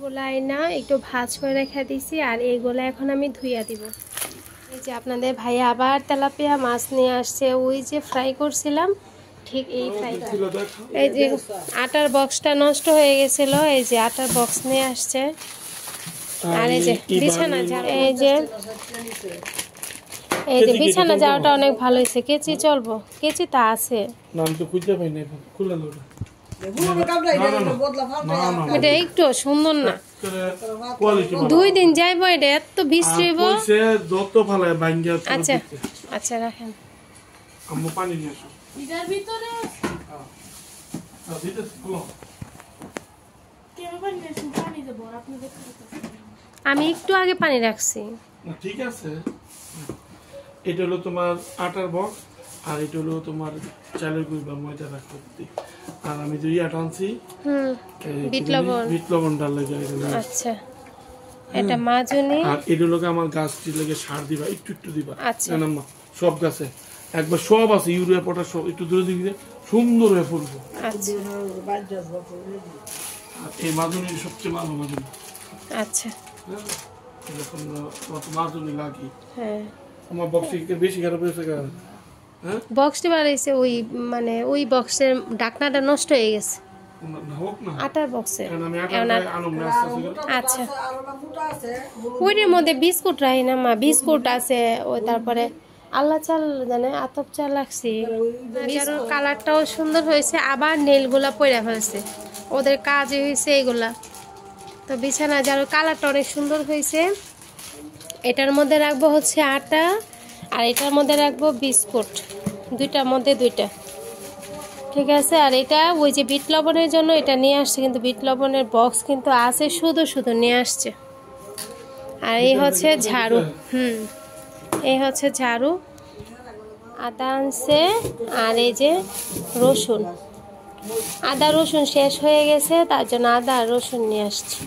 গুলা না একটু ভাজ করে রেখে দিছি আর এইগুলা এখন আমি ধুইয়া দিব। এই যে আপনাদের ভাইয়া আবার তেলাপিয়া মাছ নিয়ে আসছে, ওই যে ফ্রাই করছিলাম ঠিক এই ফ্রাইটা। এই যে আটার বক্সটা নষ্ট হয়ে গেছিল, এই যে আটার বক্স নিয়ে আসছে। আর এই যে বিছানা ঝাড়ু, এই যে বিছানা ঝাড়ুটা অনেক ভালো হয়েছে। কেচি চলবো, কেচি তা আছে, এটা একটু সুন্দর না, 2 দিন যাইব, এটা এত বিশ্রিব। আচ্ছা আচ্ছা রাখেন। আমি একটু আগে পানি রাখছি। ঠিক আছে, এটা হলো তোমার আটার বক্স আর এটা হলো তোমার চালের গুঁড়ি বা ময়দা রাখতে। আর আমি যে আটা আনছি বিট লবণ ডাল লাগে। আচ্ছা, এটা মাজনি। আর এটা হলো আমার গাছটি লাগে সার দিবা, একটু একটু দিবা। আচ্ছা না সব গাছে একবার সব আছে, ইউরিয়া পটাশ সব একটু দূরে দিলে সুন্দর হয়ে পড়বো। আচ্ছা, আর এই মাজনি সবচেয়ে ভালো মাজনি। আচ্ছা এরকম মাজনি লাগি। হ্যাঁ, আমার বক্সে বেশি খারাপ হয়েছে। হ্যাঁ, বক্সটি বাড়াইছে, ওই মানে ওই বক্সের ঢাকনাটা নষ্ট হয়ে গেছে, আটার বক্সে। আচ্ছা, ওইটার মধ্যে বিস্কুট রাখি না মা, বিস্কুট আছে, ওই তারপরে আল্লাহ চাল জানে আতপ চাল রাখছি। কালারটাও সুন্দর হয়েছে, আবার নেলগুলা পয়রা ফেলছে, ওদের কাজে হয়েছে এইগুলা। তো বিছানা ঝাড়ু কালারটা অনেক সুন্দর হয়েছে। এটার মধ্যে রাখবো হচ্ছে আটা আর এটার মধ্যে রাখবো বিস্কুট, দুইটার মধ্যে দুইটা, ঠিক আছে। আর এটা ওই যে বিট লবণের জন্য এটা নিয়ে আসছে, কিন্তু বিট লবণের বক্স কিন্তু আছে, শুধু শুধু নিয়ে আসছে। আর এই হচ্ছে ঝাড়ু, এই হচ্ছে ঝাড়ু, আদা আনছে। আর এই যে রসুন, আদা রসুন শেষ হয়ে গেছে, তার জন্য আদা আর রসুন নিয়ে আসছি।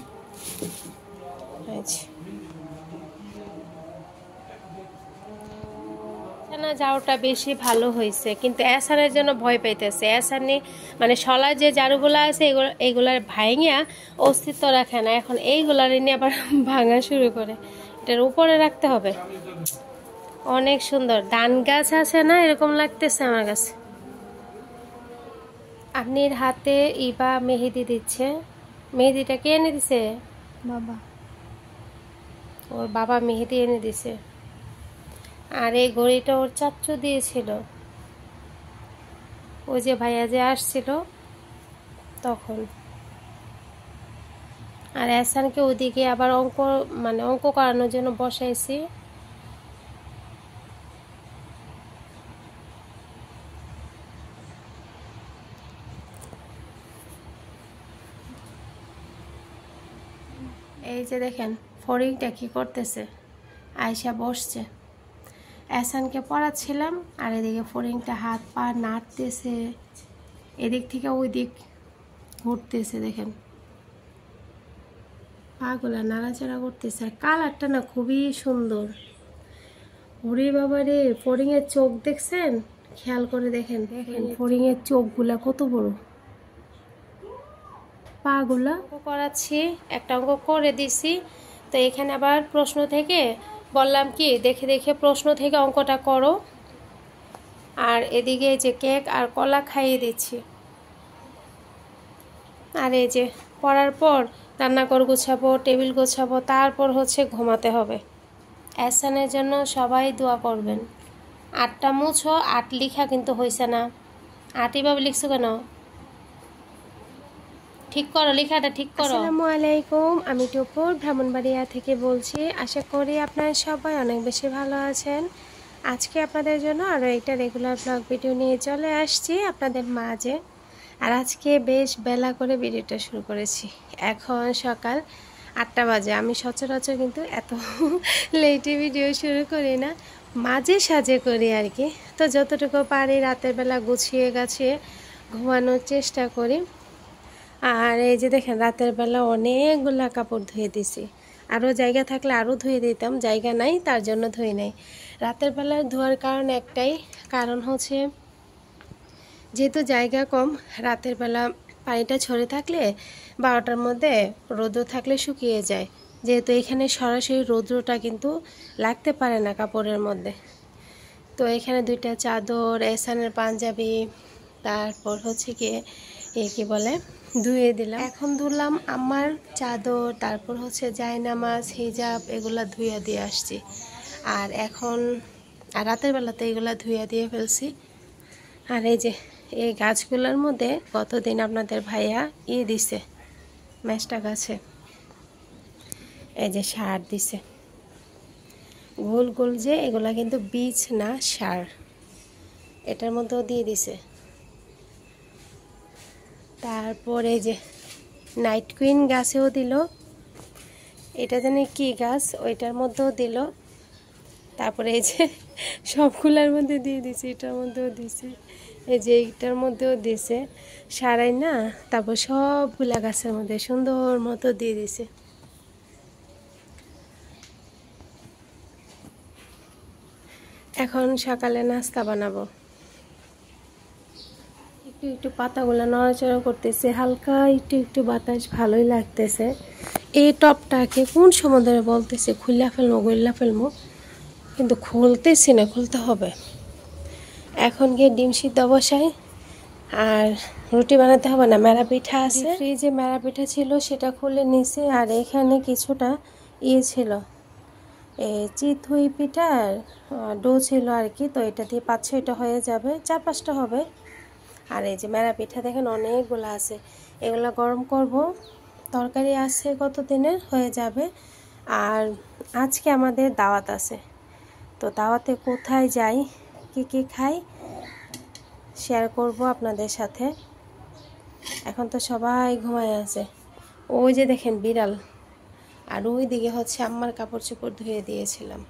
ঝাড়ুটা বেশি ভালো হয়েছে, কিন্তু এসানের জন্য ভয় পাইতেছে। এসানি মানে শলার যে ঝাড়ুগুলো আছে এইগুলার ভাঙিয়া অস্তিত্ব রাখে না, এখন এইগুলার নিয়ে আবার ভাঙা শুরু করে। এটার উপরে রাখতে হবে। অনেক সুন্দর ধান গাছ আছে না, এরকম লাগতেছে আমার কাছে। আপনির হাতে ইবা মেহেদি দিচ্ছে। মেহেদিটা কে এনে দিছে? বাবা, ওর বাবা মেহেদি এনে দিছে। আর এই ঘড়িটা ওর চাচ্চু দিয়েছিল, ওই যে ভাইয়া যে আসছিল তখন। আর এহসানকে ওদিকে আবার অঙ্ক করানোর জন্য বসাইছি। এই যে দেখেন ফড়িংটা কি করতেছে, আয়শা বসছে। এহসানকে পড়াচ্ছিলাম আর এদিকে ফড়িংটা হাত পা নাড়তেছে, এদিক থেকে ওই দিক ঘুরতেছে। দেখেন পাগুলা নাড়াচাড়া করতেছে। আর কালারটা না খুবই সুন্দর। ওরে বাবা রে, ফড়িংয়ের চোখ দেখছেন? খেয়াল করে দেখেন, দেখেন ফড়িংয়ের চোখগুলা কত বড়। পাগুলা করাচ্ছি, একটা অঙ্ক করে দিছি। তো এখানে আবার প্রশ্ন থেকে বললাম কি দেখে দেখে প্রশ্ন থেকে অঙ্কটা করো। আর এদিকে যে কেক আর কলা খাইয়ে দিচ্ছি। আর এই যে পড়ার পর রান্নাঘর গোছাবো, টেবিল গোছাবো, তারপর হচ্ছে ঘুমাতে হবে। এহসানের জন্য সবাই দোয়া করবেন। 8টা মুছো, 8 লিখা কিন্তু হয়েছে না। 8ই ভাবে লিখছো কেন? ঠিক করো, লেখাটা ঠিক করো। আসসালামু আলাইকুম, আমি টুপুর ব্রাহ্মণবাড়িয়া থেকে বলছি। আশা করি আপনারা সবাই অনেক বেশি ভালো আছেন। আজকে আপনাদের জন্য আরও একটা রেগুলার ব্লগ ভিডিও নিয়ে চলে আসছি আপনাদের মাঝে। আর আজকে বেশ বেলা করে ভিডিওটা শুরু করেছি। এখন সকাল 8টা বাজে। আমি সচরাচর কিন্তু এত লেটে ভিডিও শুরু করি না, মাঝে সাঝে করি আর কি। তো যতটুকু পারি রাতের বেলা গুছিয়ে গাছিয়ে ঘুমানোর চেষ্টা করি। আর এই যে দেখেন রাতের বেলা অনেকগুলা কাপড় ধুয়ে দিছি। আরও জায়গা থাকলে আরও ধুয়ে দিতাম, জায়গা নাই তার জন্য ধুয়ে নেই। রাতের বেলা ধোয়ার কারণ একটাই, কারণ হচ্ছে যেহেতু জায়গা কম, রাতের বেলা পানিটা ঝরে থাকলে 12টার মধ্যে রৌদ্র থাকলে শুকিয়ে যায়, যেহেতু এখানে সরাসরি রৌদ্রটা কিন্তু লাগতে পারে না কাপড়ের মধ্যে। তো এখানে 2টা চাদর, এহসানের পাঞ্জাবি, তারপর হচ্ছে কি কি বলে ধুয়ে দিলাম। এখন ধুলাম আমার চাদর, তারপর হচ্ছে জায়নামাজ, হিজাব, এগুলা ধুয়ে দিয়ে আসছি। আর এখন রাতের বেলাতে এগুলা ধুয়ে দিয়ে ফেলছি। আর এই যে এই গাছগুলোর মধ্যে গতদিন আপনাদের ভাইয়া দিছে মেষ্টা গাছে, এই যে সার দিছে গোল গোল, যে এগুলা কিন্তু বীজ না সার, এটার মধ্যেও দিয়ে দিছে। তারপরে যে নাইট কুইন গাছেও দিল, এটা জানি কি গাছ, ওইটার মধ্যেও দিল। তারপরে এই যে সবগুলোর মধ্যে দিয়ে দিছে, এটার মধ্যেও দিছে, এই যে এইটার মধ্যেও দিছে সারাই না। তারপর সবগুলা গাছের মধ্যে সুন্দর মতো দিয়ে দিছে। এখন সকালে নাস্তা বানাবো। একটু একটু পাতাগুলো নড়াচড়া করতেছে, হালকা একটু একটু বাতাস, ভালোই লাগতেছে। এই টপটাকে কোন সময় ধরে বলতেছে খুললা ফেলবো গইল্লা ফেলবো, কিন্তু খুলতেছি না, খুলতে হবে। এখন গিয়ে ডিম সিদ্ধ বসাই, আর রুটি বানাতে হবে না, মেরা পিঠা আছে ফ্রিজে, মেরা পিঠা ছিল সেটা খুলে নিছি। আর এখানে কিছুটা ছিল চিতই পিঠার ডো ছিল আর কি, তো এটা দিয়ে 5-6টা হয়ে যাবে, 4-5টা হবে। আর এই যে মেরা পিঠা দেখেন অনেকগুলো আছে, এগুলো গরম করব। তরকারি আছে কত দিনের, হয়ে যাবে। আর আজকে আমাদের দাওয়াত আছে, তো দাওয়াতে কোথায় যাই, কি কি খাই শেয়ার করব আপনাদের সাথে। এখন তো সবাই ঘুমায় আছে, ওই যে দেখেন বিড়াল, আর ওই দিকে হচ্ছে আম্মার কাপড় চোপড় ধুয়ে দিয়েছিলাম।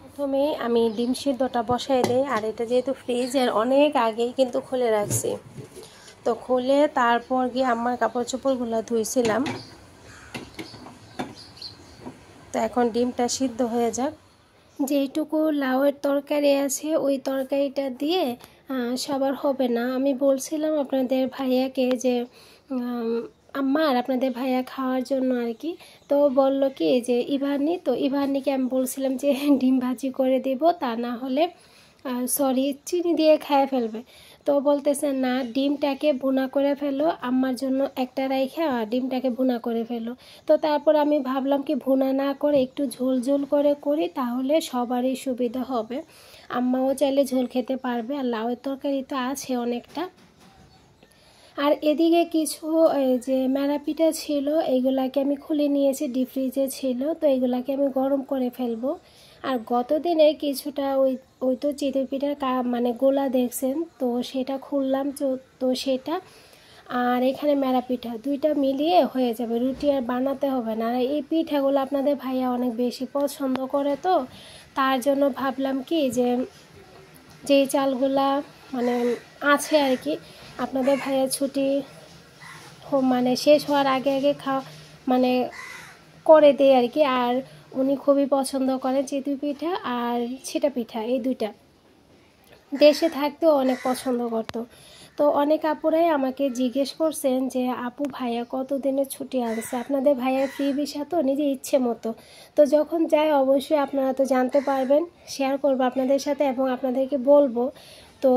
প্রথমে আমি ডিম সিদ্ধটা বসাই দেই। আর এটা যেহেতু ফ্রিজের অনেক আগেই কিন্তু খুলে রাখছি, তো খুলে তারপর গিয়ে আম্মার কাপড় চোপড়গুলো ধুইছিলাম। তো এখন ডিমটা সিদ্ধ হয়ে যাক। যেইটুকু লাউয়ের তরকারি আছে ওই তরকারিটা দিয়ে সবার হবে না। আমি বলছিলাম আপনাদের ভাইয়াকে যে আম্মার আপনাদের ভাইয়া খাওয়ার জন্য আর কি, তো বলল কি যে ইভানি, তো ইভানিকে আমি বলছিলাম যে ডিম ভাজি করে দেব, তা না হলে চিনি দিয়ে খেয়ে ফেলবে। তো বলতেছে না, ডিমটাকে ভুনা করে ফেলো, আম্মার জন্য একটা রাইখা ডিমটাকে ভুনা করে ফেলো। তো তারপর আমি ভাবলাম কি ভুনা না করে একটু ঝোল ঝোল করে করি, তাহলে সবারই সুবিধা হবে, আম্মাও চাইলে ঝোল খেতে পারবে। আর লাউয়ের তরকারি তো আছে অনেকটা। আর এদিকে কিছু যে মেরা পিঠা ছিল, এইগুলাকে আমি খুলে নিয়েছি, ডিপ ফ্রিজে ছিল, তো এইগুলাকে আমি গরম করে ফেলবো। আর গত দিনে কিছুটা ওই তো চিতই পিঠার মানে গোলা দেখছেন, তো সেটা খুললাম, তো সেটা আর এখানে মেরা পিঠা 2টা মিলিয়ে হয়ে যাবে, রুটি আর বানাতে হবে না। আর এই পিঠাগুলো আপনাদের ভাইয়া অনেক বেশি পছন্দ করে, তো তার জন্য ভাবলাম কি যে যেই চালগুলা মানে আছে আর কি, আপনাদের ভাইয়া ছুটি মানে শেষ হওয়ার আগে আগে মানে করে দেয় আর কি। আর উনি খুবই পছন্দ করেন চিতই পিঠা আর ছিটা পিঠা, এই 2টা দেশে থাকতেও অনেক পছন্দ করতো। তো অনেক আপুরাই আমাকে জিজ্ঞেস করছেন যে আপু ভাইয়া কত দিনের ছুটি আনছে, আপনাদের ভাইয়ার ফ্রি ভিসা তো, নিজের ইচ্ছে মতো। তো যখন যাই অবশ্যই আপনারা তো জানতে পারবেন, শেয়ার করবো আপনাদের সাথে এবং আপনাদেরকে বলবো। তো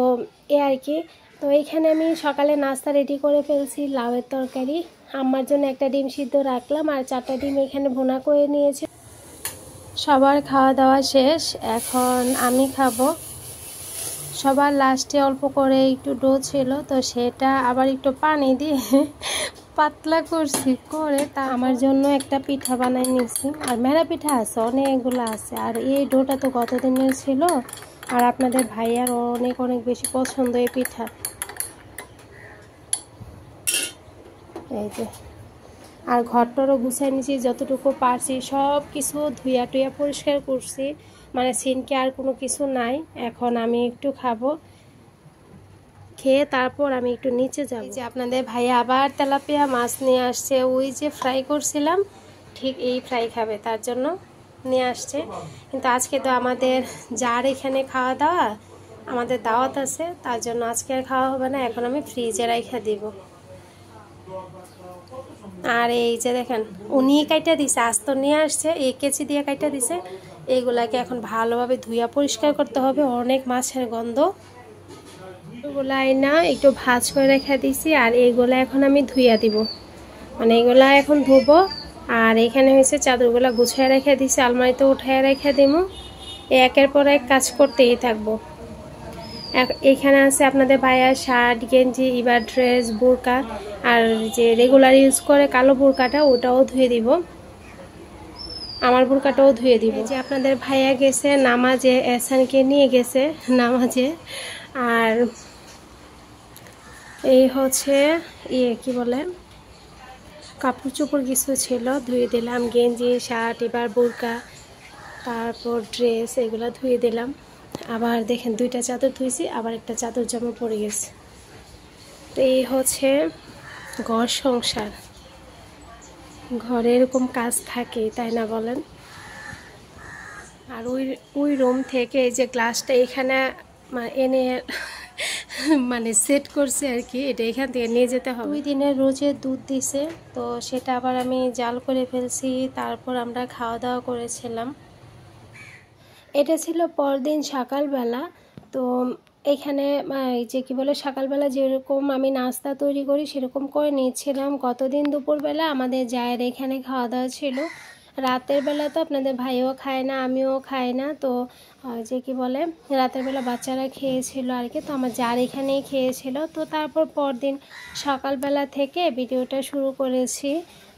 আর কি, তো এইখানে আমি সকালে নাস্তা রেডি করে ফেলছি, লাউয়ের তরকারি, আম্মার জন্য একটা ডিম সিদ্ধ রাখলাম, আর 4টা ডিম এখানে ভুনা করে নিয়েছি। সবার খাওয়া দাওয়া শেষ, এখন আমি খাবো। সবার লাস্টে অল্প করে একটু ডো ছিল, তো সেটা আবার একটু পানি দিয়ে পাতলা করছি, করে তা আমার জন্য একটা পিঠা বানাই নিয়েছি। আর মেরা পিঠা আছে অনেকগুলো আছে, আর এই ডোটা তো গতদিনের ছিল, আর আপনাদের ভাইয়ার অনেক অনেক বেশি পছন্দ এই পিঠা। এই যে আর ঘরটারও গুছাই নিয়েছি যতটুকু পারছি, সব কিছু ধুইয়া টুইয়া পরিষ্কার করছি, মানে সিনকে আর কোনো কিছু নাই। এখন আমি একটু খাবো, খেয়ে তারপর আমি একটু নিচে যাব। যে আপনাদের ভাইয়া আবার তেলাপিয়া মাছ নিয়ে আসছে, ওই যে ফ্রাই করছিলাম ঠিক এই ফ্রাই খাবে, তার জন্য নিয়ে আসছে। কিন্তু আজকে তো আমাদের যার এখানে খাওয়া দাওয়া, আমাদের দাওয়াত আছে, তার জন্য আজকে আর খাওয়া হবে না, এখন আমি ফ্রিজে রাইখা দিব। আর এই যে দেখেন উনি কাইটা দিছে, আস্ত নিয়ে আসছে, এই কেচি দিয়ে কাইটা দিছে। এইগুলাকে এখন ভালোভাবে ধুইয়া পরিষ্কার করতে হবে, অনেক মাছের গন্ধ। এগুলা না একটু ভাজ করে রেখে দিছি, আর এইগুলা এখন আমি ধুইয়া দিব, মানে এগুলা এখন ধুবো। আর এখানে হয়েছে চাদরগুলা গুছিয়ে রেখে দিছি, আলমারিতে উঠায় রেখে দিব। একের পর এক কাজ করতেই থাকবো। এখানে আছে আপনাদের ভাইয়ার শার্ট, গেঞ্জি, ইবার ড্রেস, বোরকা, আর যে রেগুলার ইউজ করে কালো বোরকাটা ওটাও ধুয়ে দিব, আমার বোরকাটাও ধুয়ে দিব। যে আপনাদের ভাইয়া গেছে নামাজে, এহসানকে নিয়ে গেছে নামাজে। আর এই হচ্ছে কি বলে কাপড় চোপড় কিছু ছিল, ধুয়ে দিলাম, গেঞ্জি, শার্ট, এবার বোরকা, তারপর ড্রেস, এগুলো ধুয়ে দিলাম। আবার দেখেন 2টা চাদর ধুইছি, আবার একটা চাদর জামা পড়ে গেছে। তো এই হচ্ছে ঘর সংসার, ঘরে এরকম কাজ থাকে, তাই না বলেন? আর ওই রুম থেকে এই যে গ্লাসটা এখানে এনে মানে সেট করছে আর কি, এটা এখান থেকে নিয়ে যেতে হবে। 2 দিনের রোজের দুধ দিছে, তো সেটা আবার আমি জাল করে ফেলছি, তারপর আমরা খাওয়া দাওয়া করেছিলাম। এটা ছিল পরদিন সকালবেলা। তো এখানে এই যে কি বলে সকালবেলা যেরকম আমি নাস্তা তৈরি করি সেরকম করে নিয়েছিলাম। গতদিন দুপুরবেলা আমাদের জায়ের এখানে খাওয়া দাওয়া ছিল। রাতের বেলা তো আপনাদের ভাইও খায় না, আমিও খাই না, তো যে কি বলে রাতের বেলা বাচ্চারা খেয়েছিল আর কি, তো আমার জার এখানেই খেয়েছিল। তো তারপর পরদিন সকালবেলা থেকে ভিডিওটা শুরু করেছি।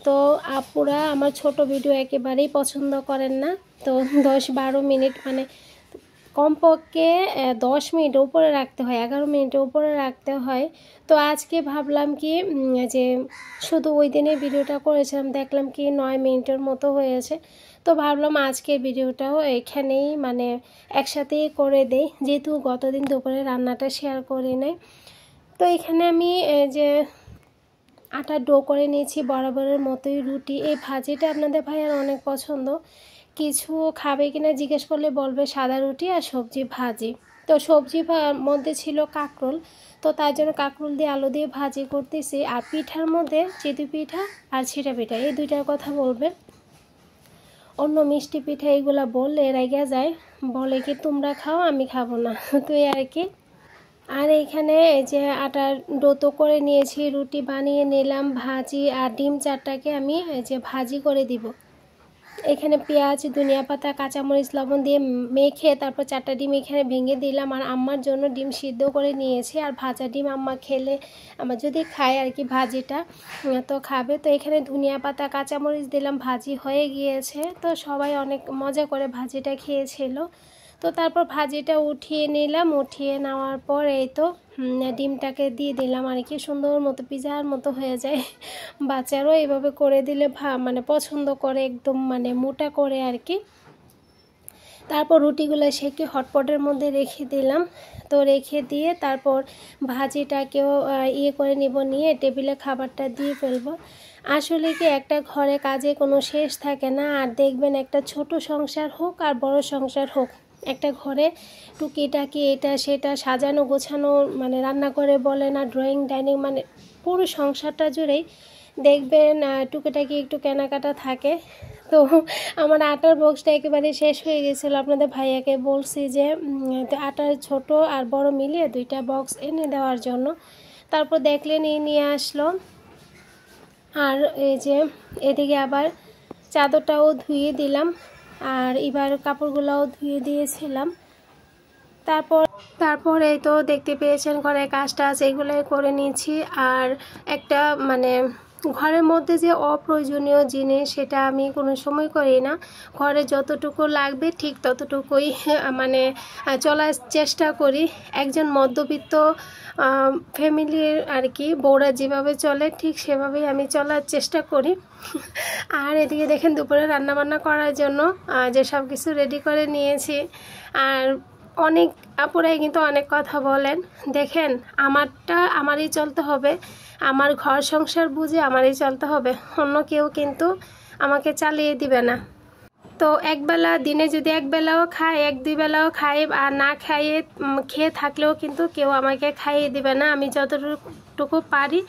তো আপুরা আমার ছোট ভিডিও একেবারেই পছন্দ করেন না, তো 10-12 মিনিট মানে কমপক্ষে 10 মিনিটের উপরে রাখতে হয়, 11 মিনিটের উপরে রাখতে হয়। তো আজকে ভাবলাম কি যে শুধু ওই দিনে ভিডিওটা করেছিলাম, দেখলাম কি 9 মিনিটের মতো হয়েছে। তো ভাবলাম আজকের ভিডিওটাও এখানেই মানে একসাথেই করে দেই, যেহেতু গতদিন দুপুরে রান্নাটা শেয়ার করি নাই। তো এখানে আমি যে আটার ডো করে নিয়েছি বরাবরের মতোই রুটি। এই ভাজিটা আপনাদের ভাইয়ার অনেক পছন্দ, কিছু খাবে কিনা জিজ্ঞেস করলে বলবে সাদা রুটি আর সবজি ভাজি। তো সবজি মধ্যে ছিল কাঁকরোল, তো তার জন্য কাঁকরোল দিয়ে আলু দিয়ে ভাজি করতেছি। আর পিঠার মধ্যে চিতই পিঠা আর ছিটা পিঠা, এই দুইটার কথা বলবে। অন্য মিষ্টি পিঠা এইগুলা বললে রেগে যায়, বলে কি তোমরা খাও আমি খাবো না, তো এই আর কি। আর এখানে এই যে আটার ডো তো করে নিয়েছি, রুটি বানিয়ে নিলাম, ভাজি আর ডিম 4টাকে আমি এই যে ভাজি করে দিব। এখানে পেঁয়াজ, ধনিয়া পাতা, কাঁচামরিচ, লবণ দিয়ে মেখে তারপর 4টা ডিম এখানে ভেঙে দিলাম। আর আম্মার জন্য ডিম সিদ্ধ করে নিয়েছি, আর ভাজা ডিম আম্মা খেলে, আমার যদি খায় আর কি ভাজিটা তো খাবে। তো এখানে ধনিয়া পাতা, কাঁচামরিচ দিলাম, ভাজি হয়ে গিয়েছে। তো সবাই অনেক মজা করে ভাজিটা খেয়েছিল। তো তারপর ভাজিটা উঠিয়ে নিলাম, উঠিয়ে নেওয়ার পর এই তো ডিমটাকে দিয়ে দিলাম আর কি, সুন্দর মতো পিজার মতো হয়ে যায়। বাচ্চারাও এইভাবে করে দিলে মানে পছন্দ করে, একদম মানে মোটা করে আর কি। তারপর রুটিগুলো সেকে হটপটের মধ্যে রেখে দিলাম। তো রেখে দিয়ে তারপর ভাজিটাকেও করে নিয়ে টেবিলে খাবারটা দিয়ে ফেলবো। আসলে কি একটা ঘরে কাজে কোনো শেষ থাকে না। আর দেখবেন একটা ছোট সংসার হোক আর বড় সংসার হোক, একটা ঘরে টুকিটাকি এটা সেটা সাজানো গোছানো, মানে রান্না করে বলে না, ড্রয়িং ডাইনিং, মানে পুরো সংসারটা জুড়েই দেখবেন টুকিটাকি একটু কেনাকাটা থাকে। তো আমার আটার বক্সটা একেবারে শেষ হয়ে গেছিলো, আপনাদের ভাইয়াকে বলছি যে আটার ছোট আর বড় মিলিয়ে 2টা বক্স এনে দেওয়ার জন্য। তারপর দেখলেন নিয়ে আসলো। আর এই যে এদিকে আবার চাদরটাও ধুয়ে দিলাম, আর এবার কাপড়গুলোও ধুয়ে দিয়েছিলাম। তারপর এই তো দেখতে পেয়েছেন ঘরের কাজটা আছে, এগুলো করে নিয়েছি। আর একটা মানে ঘরের মধ্যে যে অপ্রয়োজনীয় জিনিস সেটা আমি কোনো সময় করি না, ঘরে যতটুকু লাগবে ঠিক ততটুকুই মানে চলার চেষ্টা করি। একজন মধ্যবিত্ত ফ্যামিলির আর কি বউরা যেভাবে চলে ঠিক সেভাবেই আমি চলার চেষ্টা করি। আর এদিকে দেখেন দুপুরে রান্নাবান্না করার জন্য যে সব কিছু রেডি করে নিয়েছি। আর অনেক আপুরাই কিন্তু অনেক কথা বলেন, দেখেন আমারটা আমারই চলতে হবে, আমার ঘর সংসার বুঝে আমারই চলতে হবে, অন্য কেউ কিন্তু আমাকে চালিয়ে দিবে না। তো একবেলা দিনে যদি একবেলাও খাই, 1-2 বেলাও খাই, আর না খাইয়ে খেয়ে থাকলেও কিন্তু কেউ আমাকে খাইয়ে দিবে না। আমি যতটুকু পারি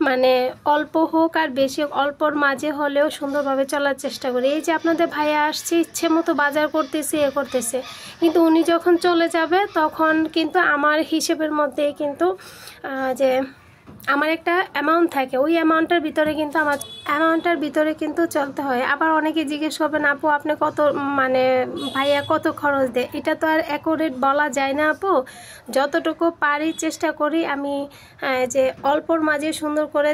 মানে অল্প হোক আর বেশি হোক, অল্পর মাঝে হলেও সুন্দরভাবে চলার চেষ্টা করি। এই যে আপনাদের ভাইয়া আসছে, ইচ্ছে মতো বাজার করতেছে, করতেছে, কিন্তু উনি যখন চলে যাবে তখন কিন্তু আমার হিসেবের মধ্যে কিন্তু যে আমার একটা অ্যামাউন্ট থাকে, ওই অ্যামাউন্টের ভিতরে কিন্তু চলতে হয়। আবার অনেকে জিজ্ঞেস করবেন, আপু আপনি কত মানে ভাইয়া কত খরচ দেয়, এটা তো আর অ্যাকুরেট বলা যায় না আপু। যতটুকু পারি চেষ্টা করি আমি যে অল্পর মাঝে সুন্দর করে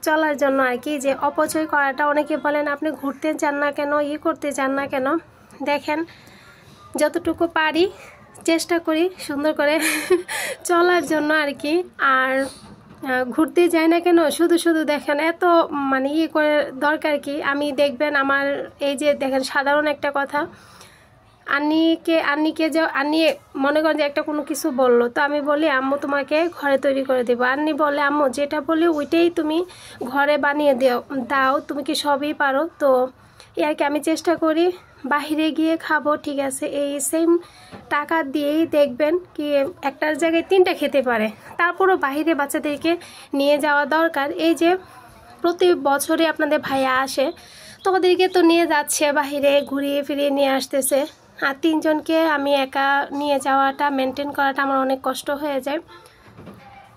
চলার জন্য আর কি, যে অপচয় করাটা। অনেকে বলেন আপনি ঘুরতে যান না কেন, করতে যান না কেন। দেখেন যতটুকু পারি চেষ্টা করি সুন্দর করে চলার জন্য আর কি। আর ঘুরতে যাই না কেন, শুধু দেখেন এত মানে করে দরকার কি। আমি দেখবেন আমার এই যে দেখেন সাধারণ একটা কথা, আন্নিকে যে আন্নি মনে করেন যে একটা কোনো কিছু বললো, তো আমি বলি আম্মু তোমাকে ঘরে তৈরি করে দেবো। আন্নি বলে আম্মু যেটা বলি ওইটাই তুমি ঘরে বানিয়ে দাও, তুমি কি সবই পারো। তো আর কি আমি চেষ্টা করি বাহিরে গিয়ে খাবো, ঠিক আছে, এই সেম টাকা দিয়েই দেখবেন কি একটার জায়গায় 3টা খেতে পারে। তারপরও বাহিরে বাচ্চাদেরকে নিয়ে যাওয়া দরকার। এই যে প্রতি বছরে আপনাদের ভাইয়া আসে, তো ওদেরকে তো নিয়ে যাচ্ছে বাহিরে, ঘুরিয়ে ফিরিয়ে নিয়ে আসতেছে। আর 3 জনকে আমি একা নিয়ে যাওয়াটা মেনটেন করাটা আমার অনেক কষ্ট হয়ে যায়।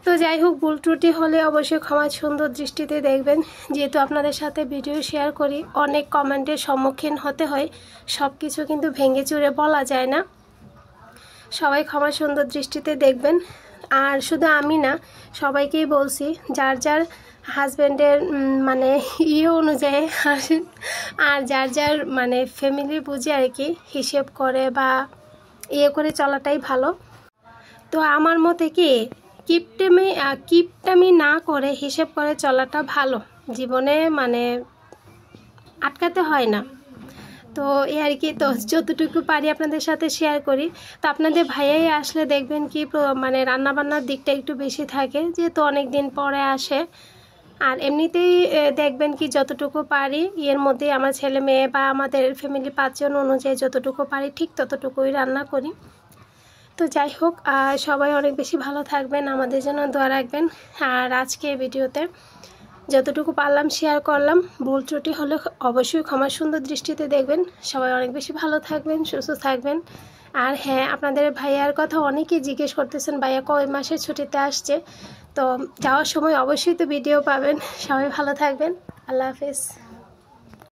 তো যাই হোক, ভুল ত্রুটি হলে অবশ্যই ক্ষমা সুন্দর দৃষ্টিতে দেখবেন। যেহেতু আপনাদের সাথে ভিডিও শেয়ার করি, অনেক কমেন্টের সম্মুখীন হতে হয়, সব কিছু কিন্তু ভেঙে চুরে বলা যায় না। সবাই ক্ষমা সুন্দর দৃষ্টিতে দেখবেন। আর শুধু আমি না, সবাইকেই বলছি, যার যার হাজব্যান্ডের মানে অনুযায়ী আর যার মানে ফ্যামিলি বুঝে আর কি হিসেব করে বা করে চলাটাই ভালো। তো আমার মতে কি কিপটামি না করে হিসেব করে চলাটা ভালো। জীবনে মানে আটকাতে হয় না। তো আর কি, তো যতটুকু পারি আপনাদের সাথে শেয়ার করি। তো আপনাদের ভাইয়াই আসলে দেখবেন কি মানে রান্নাবান্নার দিকটা একটু বেশি থাকে, যেহেতু অনেক দিন পরে আসে। আর এমনিতেই দেখবেন কি যতটুকু পারি মধ্যে আমার ছেলে মেয়ে বা আমাদের ফ্যামিলি 5 জন অনুযায়ী যতটুকু পারি ঠিক ততটুকুই রান্না করি। তো যাই হোক, সবাই অনেক বেশি ভালো থাকবেন, আমাদের জন্য দোয়া রাখবেন। আর আজকে ভিডিওতে যতটুকু পারলাম শেয়ার করলাম, ভুল ত্রুটি হলে অবশ্যই ক্ষমা সুন্দর দৃষ্টিতে দেখবেন। সবাই অনেক বেশি ভালো থাকবেন, সুস্থ থাকবেন। আর হ্যাঁ, আপনাদের ভাইয়ার কথা অনেকেই জিজ্ঞেস করতেছেন, ভাইয়া কয় মাসের ছুটিতে আসছে। তো যাওয়ার সময় অবশ্যই তো ভিডিও পাবেন। সবাই ভালো থাকবেন, আল্লাহ হাফেজ।